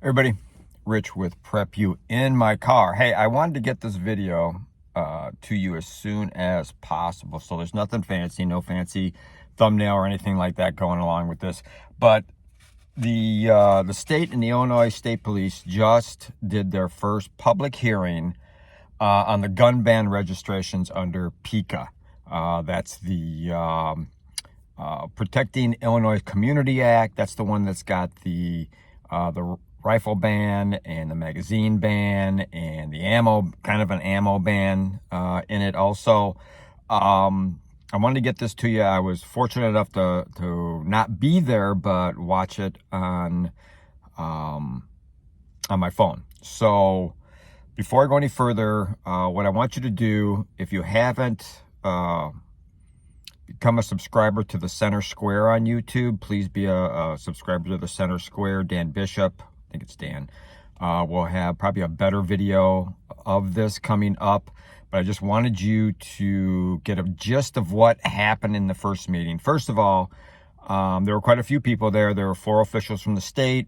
Everybody, Rich with Prep You in my car. Hey, I wanted to get this video to you as soon as possible. So there's nothing fancy, no fancy thumbnail or anything like that going along with this. But the state and the Illinois State Police just did their first public hearing on the gun ban registrations under PICA. That's the Protecting Illinois Community Act. That's the one that's got the rifle ban and the magazine ban and the ammo, kind of an ammo ban in it also. I wanted to get this to you. I was fortunate enough to not be there, but watch it on my phone. So before I go any further, what I want you to do, if you haven't become a subscriber to the Center Square on YouTube, please be a subscriber to the Center Square. Dan Bishop, I think it's Dan, will have probably a better video of this coming up. But I just wanted you to get a gist of what happened in the first meeting. First of all, there were quite a few people there. There were 4 officials from the state.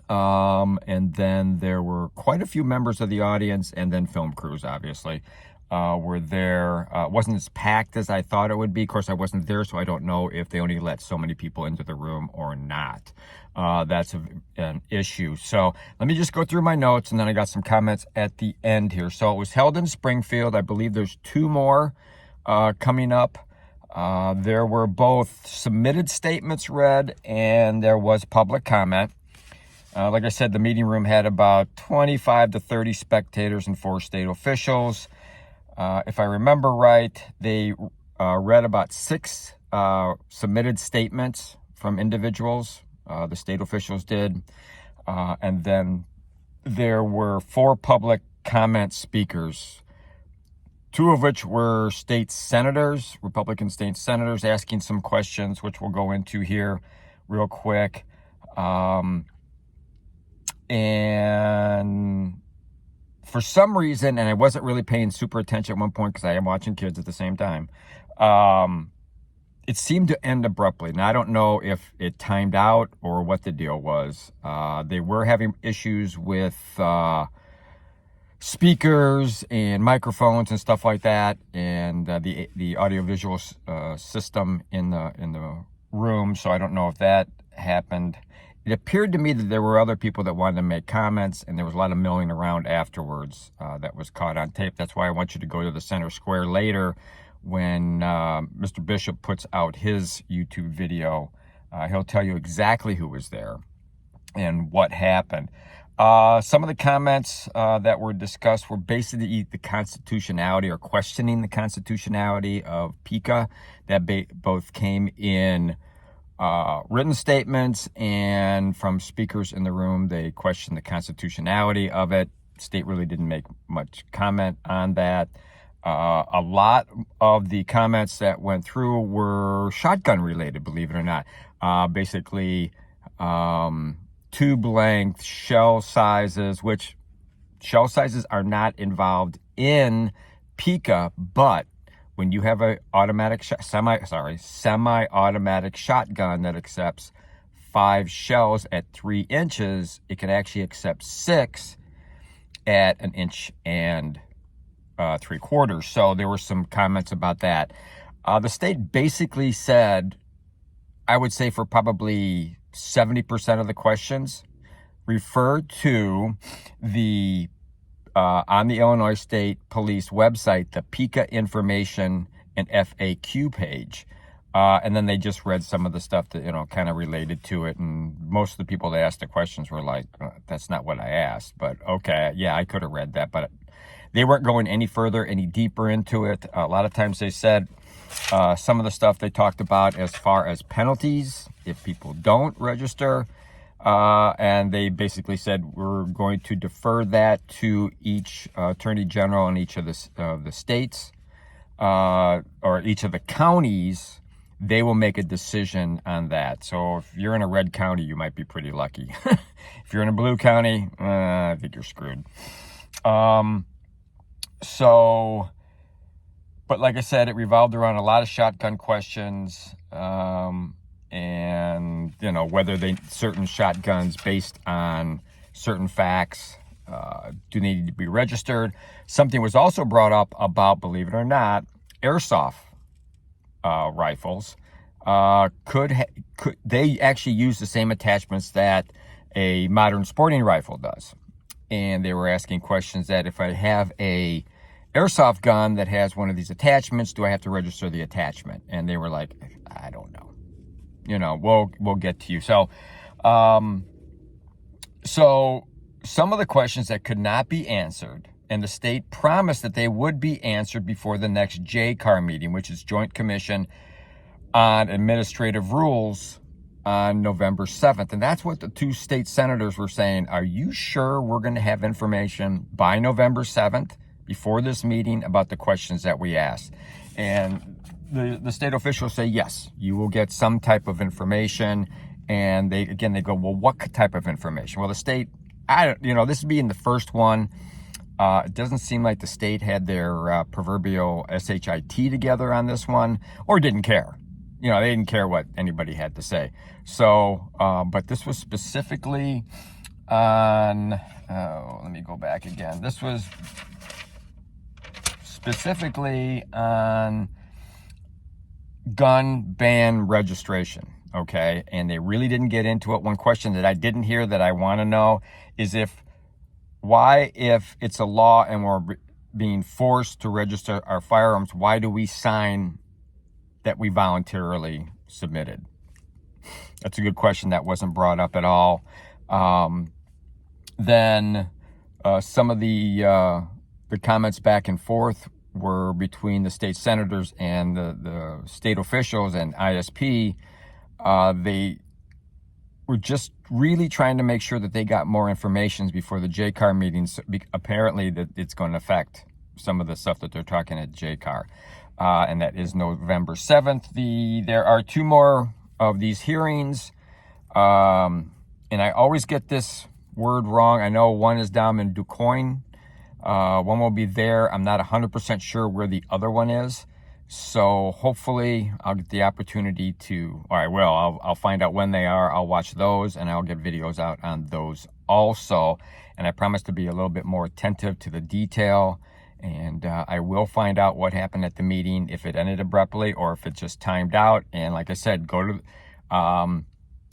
And then there were quite a few members of the audience, and then film crews, obviously, were there. It wasn't as packed as I thought it would be. Of course, I wasn't there, so I don't know if they only let so many people into the room or not. That's an issue. So let me just go through my notes, and then I got some comments at the end here. So it was held in Springfield. I believe there's 2 more coming up. There were both submitted statements read, and there was public comment. Like I said, the meeting room had about 25 to 30 spectators and 4 state officials. If I remember right, they read about 6 submitted statements from individuals. The state officials did. And then there were 4 public comment speakers, 2 of which were state senators, Republican state senators, asking some questions, which we'll go into here real quick. And for some reason, and I wasn't really paying super attention at one point because I am watching kids at the same time, it seemed to end abruptly. Now, I don't know if it timed out or what the deal was. They were having issues with speakers and microphones and stuff like that, and the audiovisual system in the room. So I don't know if that happened. It appeared to me that there were other people that wanted to make comments, and there was a lot of milling around afterwards that was caught on tape. That's why I want you to go to the Center Square later when Mr. Bishop puts out his YouTube video. He'll tell you exactly who was there and what happened. Some of the comments that were discussed were basically the constitutionality or questioning the constitutionality of PICA. That both came in written statements and from speakers in the room. They questioned the constitutionality of it. State really didn't make much comment on that. A lot of the comments that went through were shotgun related, believe it or not. Basically, tube length, shell sizes, which shell sizes are not involved in PICA, but when you have a semi-automatic shotgun that accepts 5 shells at 3 inches, it can actually accept 6 at 1 inch and 3/4. So there were some comments about that. The state basically said, I would say for probably 70% of the questions, refer to the on the Illinois State Police website, the PICA information and FAQ page. And then they just read some of the stuff that, kind of related to it. And most of the people that asked the questions were like, that's not what I asked. But okay, yeah, I could have read that. But they weren't going any further, any deeper into it. A lot of times they said some of the stuff they talked about as far as penalties if people don't register. And they basically said we're going to defer that to each attorney general in each of the states or each of the counties. They will make a decision on that. So if you're in a red county, you might be pretty lucky. If you're in a blue county, I think you're screwed. But like I said, it revolved around a lot of shotgun questions. And whether certain shotguns based on certain facts? Do they need to be registered? Something was also brought up about, believe it or not, airsoft rifles. Could they actually use the same attachments that a modern sporting rifle does? And they were asking questions that if I have a airsoft gun that has one of these attachments, do I have to register the attachment? And they were like, I don't know. You know, we'll get to you. So, so some of the questions that could not be answered, and the state promised that they would be answered before the next JCAR meeting, which is Joint Commission on Administrative Rules, on November 7th. And that's what the two state senators were saying. Are you sure we're going to have information by November 7th before this meeting about the questions that we asked? And the state officials say, yes, you will get some type of information. And they go, well, what type of information? Well, the state, this would be in the first one. It doesn't seem like the state had their proverbial SHIT together on this one, or didn't care. They didn't care what anybody had to say. So, but this was specifically on, let me go back again. This was specifically on gun ban registration, okay? And they really didn't get into it. One question that I didn't hear that I want to know is if it's a law and we're being forced to register our firearms, why do we sign that we voluntarily submitted? That's a good question that wasn't brought up at all. Then some of the comments back and forth were between the state senators and the state officials and ISP. They were just really trying to make sure that they got more information before the JCAR meetings. Apparently that it's going to affect some of the stuff that they're talking at JCAR. And that is November 7th. There are two more of these hearings. And I always get this word wrong. I know one is down in DuQuoin. One will be there. I'm not 100% sure where the other one is. So hopefully I'll get the opportunity to, I'll find out when they are. I'll watch those and I'll get videos out on those also. And I promise to be a little bit more attentive to the detail. And I will find out what happened at the meeting, if it ended abruptly or if it just timed out. And like I said, go to on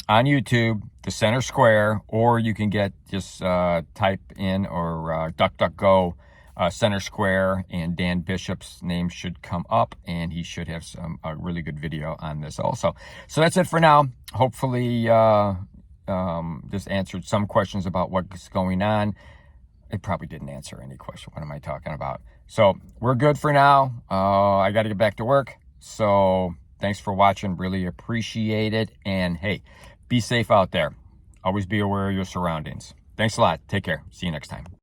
YouTube, the Center Square, or you can just type in or DuckDuckGo Center Square, and Dan Bishop's name should come up, and he should have a really good video on this also. So that's it for now. Hopefully this answered some questions about what's going on. It probably didn't answer any question. What am I talking about? So we're good for now. I got to get back to work. So thanks for watching. Really appreciate it. And hey, be safe out there. Always be aware of your surroundings. Thanks a lot. Take care. See you next time.